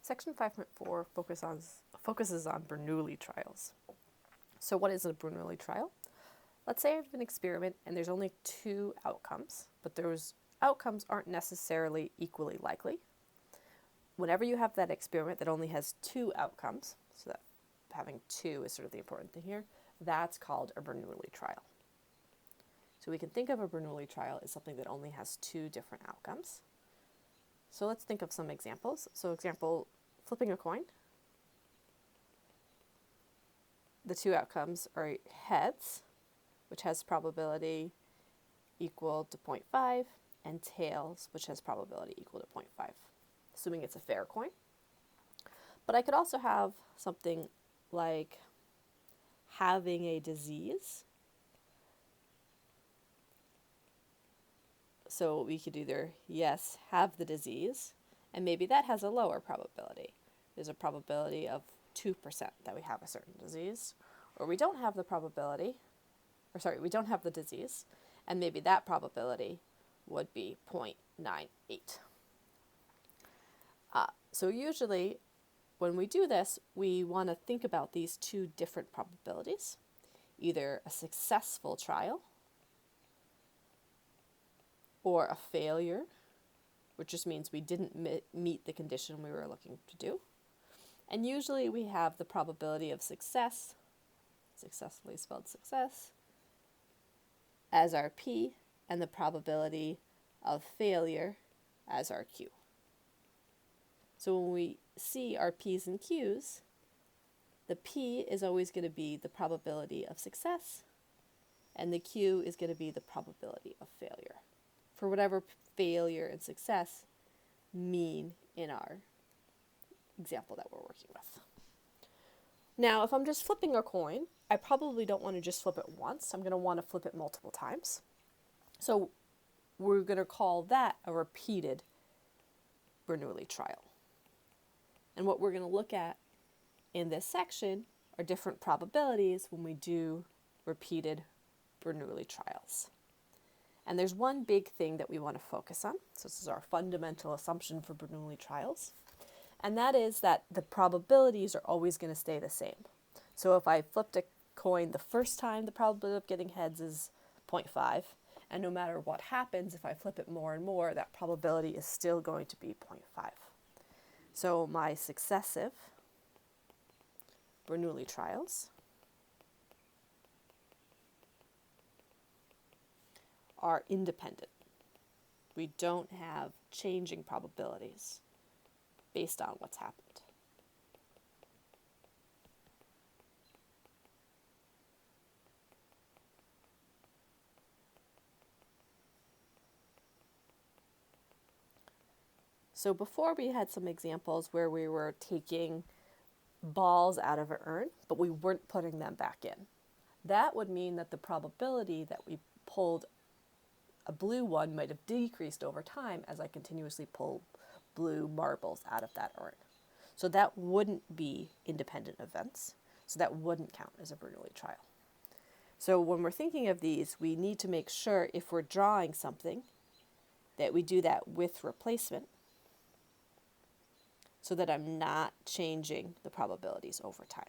Section 5.4 focuses on Bernoulli trials. So what is a Bernoulli trial? Let's say I have an experiment and there's only 2 outcomes, but those outcomes aren't necessarily equally likely. Whenever you have that experiment that only has 2 outcomes, so that having 2 is sort of the important thing here, that's called a Bernoulli trial. So we can think of a Bernoulli trial as something that only has 2 different outcomes. So let's think of some examples. So example, flipping a coin. The 2 outcomes are heads, which has probability equal to 0.5, and tails, which has probability equal to 0.5, assuming it's a fair coin. But I could also have something like having a disease. So we could either, yes, have the disease, and maybe that has a lower probability. There's a probability of 2% that we have a certain disease, or we don't have the probability, we don't have the disease, and maybe that probability would be 0.98. So usually when we do this, we want to think about these 2 different probabilities, either a successful trial or a failure, which just means we didn't meet the condition we were looking to do. And usually we have the probability of success, successfully spelled success, as our P, and the probability of failure as our Q. So when we see our P's and Q's, the P is always going to be the probability of success, and the Q is going to be the probability of failure, for whatever failure and success mean in our example that we're working with. Now, if I'm just flipping a coin, I probably don't want to just flip it once. I'm going to want to flip it multiple times. So we're going to call that a repeated Bernoulli trial. And what we're going to look at in this section are different probabilities when we do repeated Bernoulli trials. And there's one big thing that we want to focus on. So this is our fundamental assumption for Bernoulli trials. And that is that the probabilities are always going to stay the same. So if I flipped a coin the first time, the probability of getting heads is 0.5. And no matter what happens, if I flip it more and more, that probability is still going to be 0.5. So my successive Bernoulli trials are independent. We don't have changing probabilities based on what's happened. So before we had some examples where we were taking balls out of an urn, but we weren't putting them back in. That would mean that the probability that we pulled a blue one might have decreased over time as I continuously pull blue marbles out of that urn. So that wouldn't be independent events. So that wouldn't count as a Bernoulli trial. So when we're thinking of these, we need to make sure if we're drawing something that we do that with replacement so that I'm not changing the probabilities over time.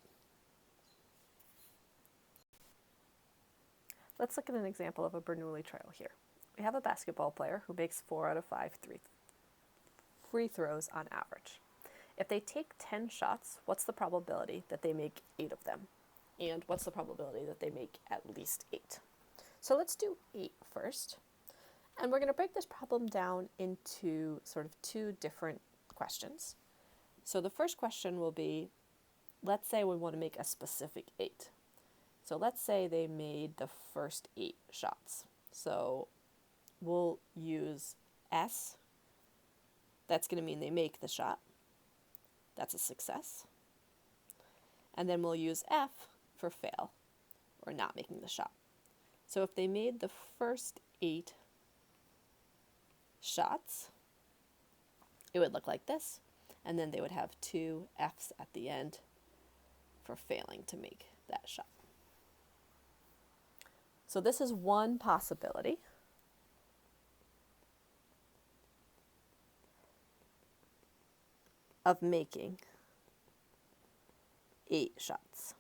Let's look at an example of a Bernoulli trial here. We have a basketball player who makes 4 out of 5 free throws on average. If they take 10 shots, what's the probability that they make 8 of them? And what's the probability that they make at least 8? So let's do 8 first. And we're going to break this problem down into sort of 2 different questions. So the first question will be, let's say we want to make a specific 8. So let's say they made the first 8 shots. So we'll use S. That's going to mean they make the shot. That's a success. And then we'll use F for fail, or not making the shot. So if they made the first 8 shots, it would look like this. And then they would have 2 Fs at the end for failing to make that shot. So this is one possibility. of making 8 shots.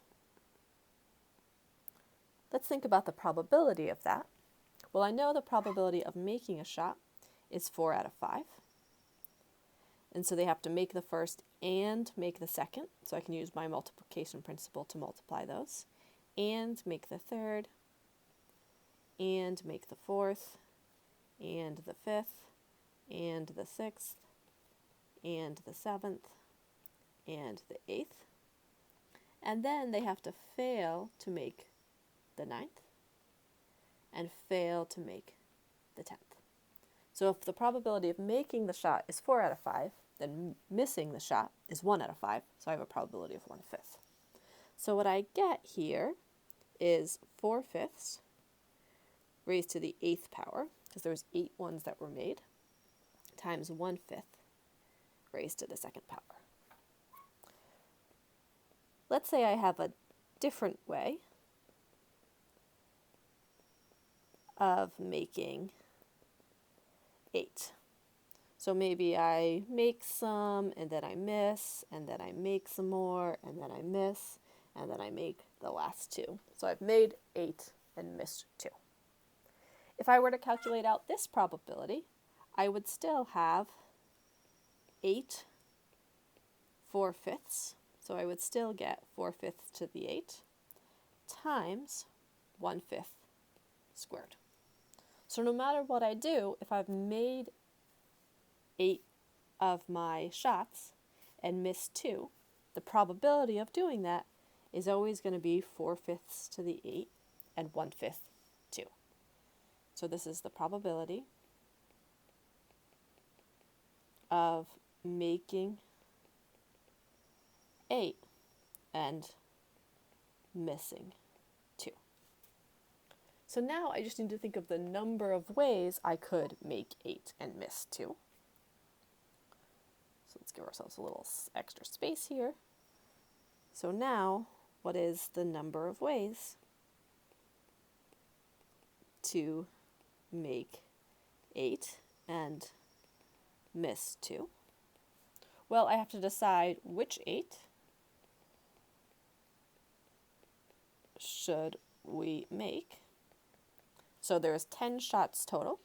Let's think about the probability of that. Well, I know the probability of making a shot is 4 out of 5. And so they have to make the first and make the second. So I can use my multiplication principle to multiply those. And make the third, and make the fourth, and the fifth, and the sixth, and the seventh, and the eighth. And then they have to fail to make the ninth, and fail to make the 10th. So if the probability of making the shot is 4 out of 5, then missing the shot is 1 out of 5, so I have a probability of 1/5. So what I get here is 4/5 raised to the 8th power, because there was 8 ones that were made, times 1/5 raised to the 2nd power. Let's say I have a different way of making 8. So maybe I make some, and then I miss, and then I make some more, and then I miss, and then I make the last 2. So I've made 8 and missed 2. If I were to calculate out this probability, I would still have 8 4/5. So I would still get 4/5 to the 8 times 1/5 squared. So no matter what I do, if I've made 8 of my shots and missed 2, the probability of doing that is always going to be 4/5 to the 8 and 1/5 2. So this is the probability of making 8 and missing 2. So now I just need to think of the number of ways I could make 8 and miss 2. So let's give ourselves a little extra space here. So now, what is the number of ways to make 8 and miss 2? Well, I have to decide which 8 should we make. So there's 10 shots total,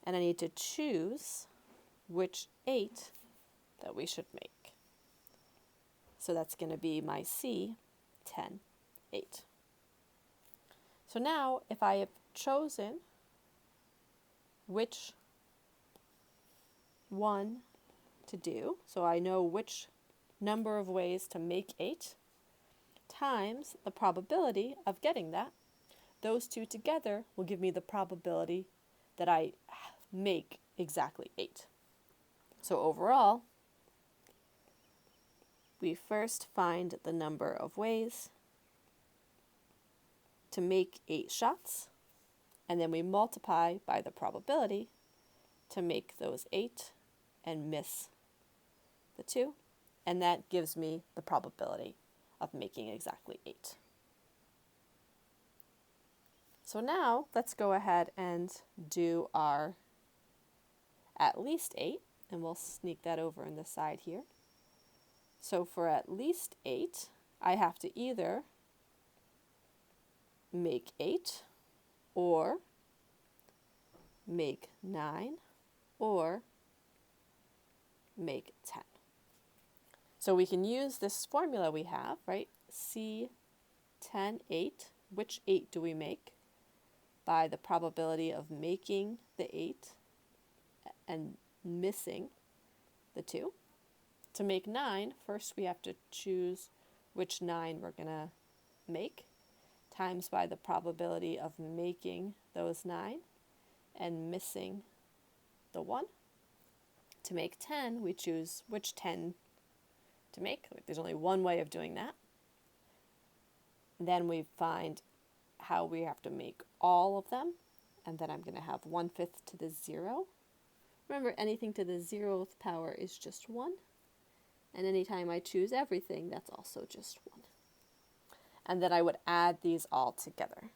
and I need to choose which 8 that we should make. So that's going to be my C, 10, 8. So now, if I have chosen which one to do, so I know which number of ways to make 8, times the probability of getting that, those two together will give me the probability that I make exactly 8. So overall, we first find the number of ways to make 8 shots, and then we multiply by the probability to make those 8 and miss the 2, and that gives me the probability of making exactly 8. So now let's go ahead and do our at least 8, and we'll sneak that over in the side here. So for at least 8, I have to either make 8 or make 9 or make 10. So we can use this formula we have, right? C, 10, 8. Which 8 do we make? By the probability of making the 8 and missing the 2. To make 9, first we have to choose which 9 we're going to make, times by the probability of making those 9 and missing the 1. To make 10, we choose which 10 to make. There's only one way of doing that. Then we find how we have to make all of them, and then I'm going to have 1/5 to the 0. Remember, anything to the 0th power is just 1, and anytime I choose everything, that's also just 1. And then I would add these all together.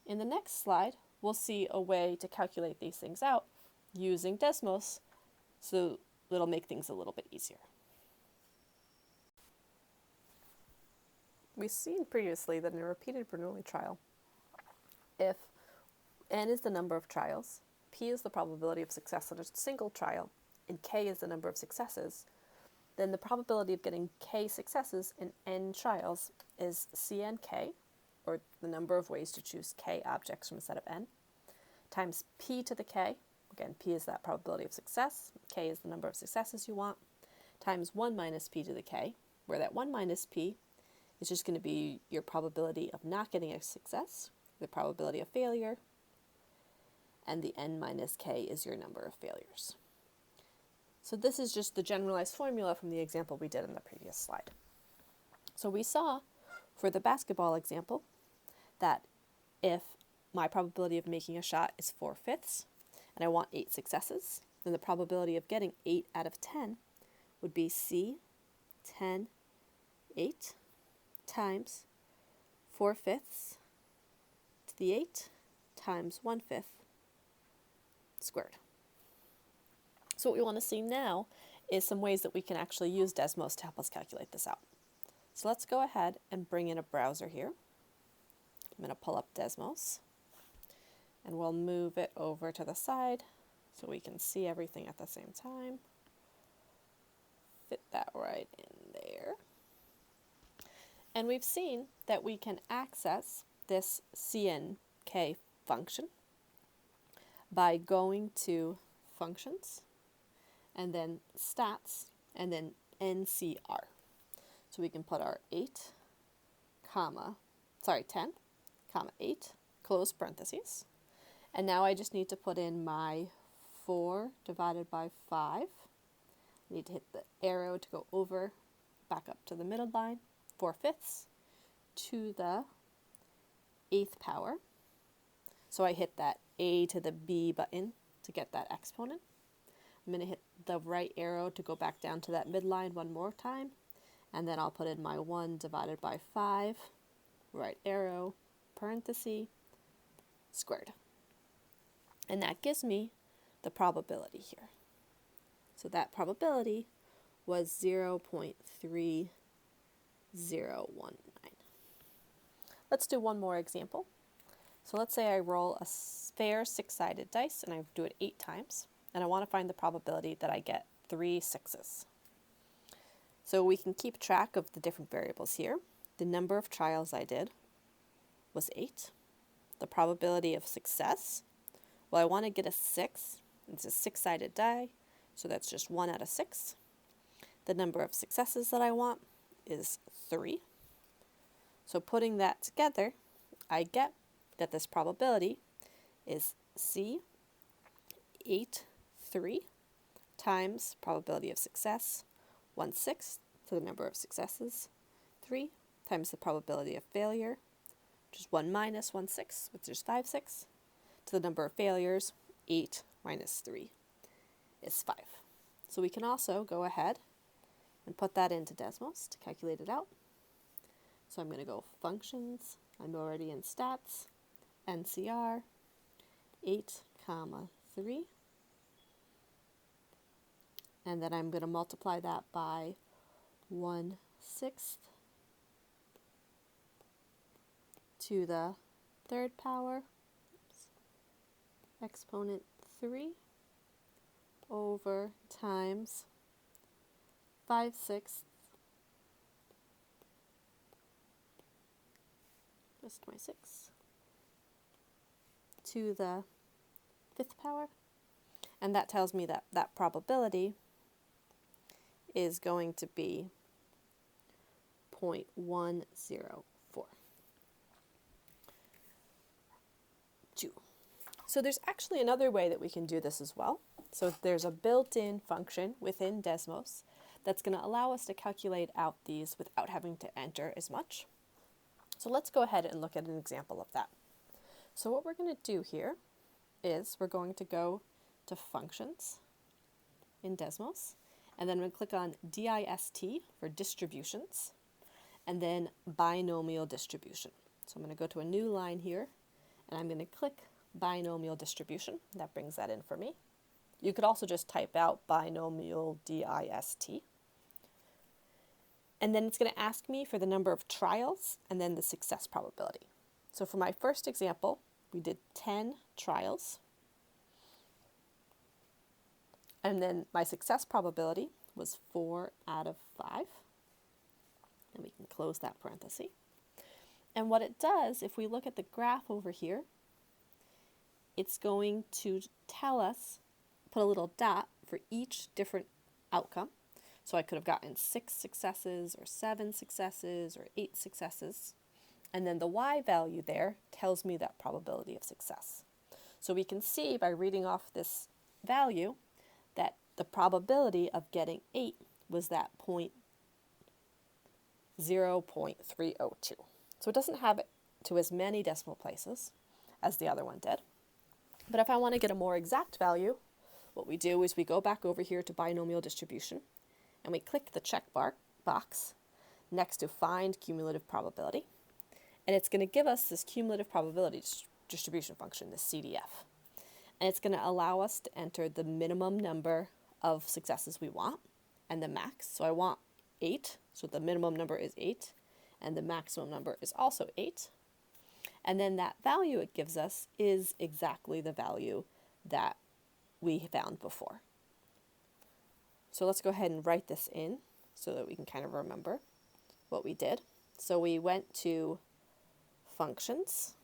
In the next slide, we'll we'll see a way to calculate these things out using Desmos, so it'll make things a little bit easier. We've seen previously that in a repeated Bernoulli trial, if n is the number of trials, p is the probability of success in a single trial, and k is the number of successes, then the probability of getting k successes in n trials is cnk, or the number of ways to choose k objects from a set of n, times p to the k, again p is that probability of success, k is the number of successes you want, times 1 minus p to the k, where that 1 minus p is just going to be your probability of not getting a success, the probability of failure, and the n minus k is your number of failures. So this is just the generalized formula from the example we did in the previous slide. So we saw for the basketball example that if my probability of making a shot is 4/5 and I want 8 successes, then the probability of getting 8 out of 10 would be c 10 8 times 4/5 to the 8 times 1/5 squared. So what we want to see now is some ways that we can actually use Desmos to help us calculate this out. So let's go ahead and bring in a browser here. I'm going to pull up Desmos, and we'll move it over to the side so we can see everything at the same time. Fit that right in there. And we've seen that we can access this cnk function by going to Functions, and then Stats, and then NCR. So we can put our 10, 8, close parentheses. And now I just need to put in my 4 divided by 5. I need to hit the arrow to go over, back up to the middle line, 4/5 to the 8th power. So I hit that A to the B button to get that exponent. I'm going to hit the right arrow to go back down to that midline one more time, and then I'll put in my 1 divided by 5, right arrow, parenthesis, squared. And that gives me the probability here. So that probability was 0.3019. Let's do one more example. So let's say I roll a fair 6-sided dice and I do it 8 times, and I want to find the probability that I get 3 6s. So we can keep track of the different variables here. The number of trials I did was 8. The probability of success, well, I want to get a 6. It's a 6-sided die, so that's just 1 out of 6. The number of successes that I want is 3. So putting that together, I get that this probability is C 8/3 times probability of success 1/6 to the number of successes, 3 times the probability of failure, which is 1 minus 1/6, which is 5/6, to the number of failures, 8 minus 3 is 5. So we can also go ahead and put that into Desmos to calculate it out. So I'm going to go Functions, I'm already in Stats, NCR, 8, 3, and then I'm going to multiply that by 1/6 to the 3rd power, exponent 3 over times 5/6, just my 6, to the 5th power, and that tells me that that probability is going to be 0.104. So there's actually another way that we can do this as well. So there's a built-in function within Desmos that's going to allow us to calculate out these without having to enter as much. So let's go ahead and look at an example of that. So what we're going to do here is we're going to go to Functions in Desmos, and then we're going to click on DIST for distributions, and then binomial distribution. So I'm going to go to a new line here, and I'm going to click binomial distribution. That brings that in for me. You could also just type out binomial dist. And then it's going to ask me for the number of trials and then the success probability. So for my first example, we did 10 trials. And then my success probability was 4 out of 5. And we can close that parenthesis. And what it does, if we look at the graph over here, it's going to tell us, put a little dot for each different outcome. So I could have gotten 6 successes or 7 successes or 8 successes. And then the y value there tells me that probability of success. So we can see by reading off this value that the probability of getting 8 was that 0.302. So it doesn't have it to as many decimal places as the other one did. But if I want to get a more exact value, what we do is we go back over here to binomial distribution and we click the check box next to find cumulative probability. And it's going to give us this cumulative probability distribution function, this CDF. And it's going to allow us to enter the minimum number of successes we want and the max. So I want 8, so the minimum number is 8, and the maximum number is also 8. And then that value it gives us is exactly the value that we found before. So let's go ahead and write this in so that we can kind of remember what we did. So we went to functions,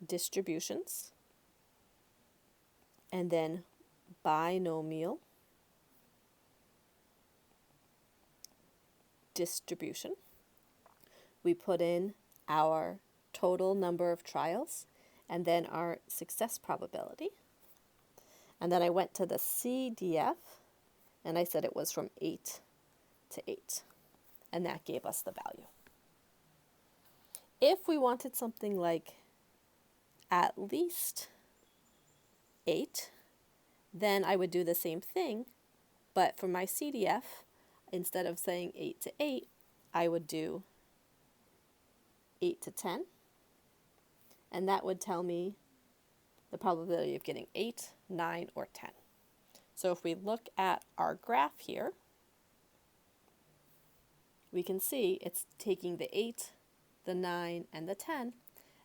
distributions, and then binomial distribution. We put in our total number of trials and then our success probability. And then I went to the CDF and I said it was from 8 to 8. And that gave us the value. If we wanted something like at least 8, then I would do the same thing, but for my CDF, instead of saying 8 to 8, I would do 8 to 10, and that would tell me the probability of getting 8, 9, or 10. So if we look at our graph here, we can see it's taking the 8, the 9, and the 10,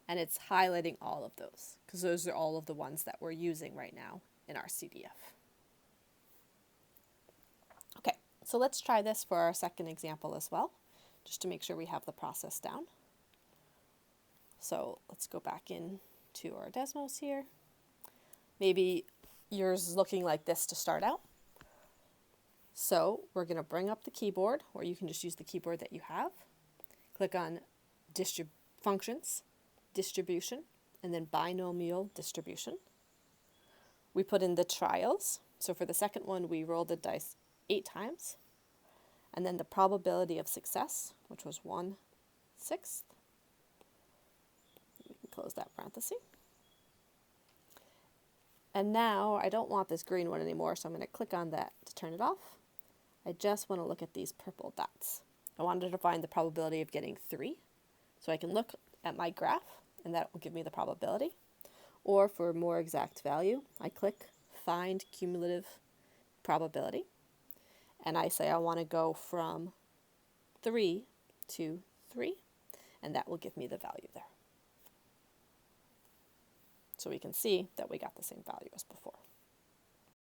and it's highlighting all of those, because those are all of the ones that we're using right now in our CDF. Okay, so let's try this for our second example as well, just to make sure we have the process down. So let's go back in to our Desmos here. Maybe yours is looking like this to start out. So we're going to bring up the keyboard, or you can just use the keyboard that you have. Click on functions, distribution, and then binomial distribution. We put in the trials. So for the second one, we rolled the dice 8 times. And then the probability of success, which was 1/6. We can close that parenthesis. And now I don't want this green one anymore, so I'm going to click on that to turn it off. I just want to look at these purple dots. I wanted to find the probability of getting 3. So I can look at my graph, and that will give me the probability. Or for a more exact value, I click Find Cumulative Probability. And I say I want to go from 3 to 3, and that will give me the value there. So we can see that we got the same value as before.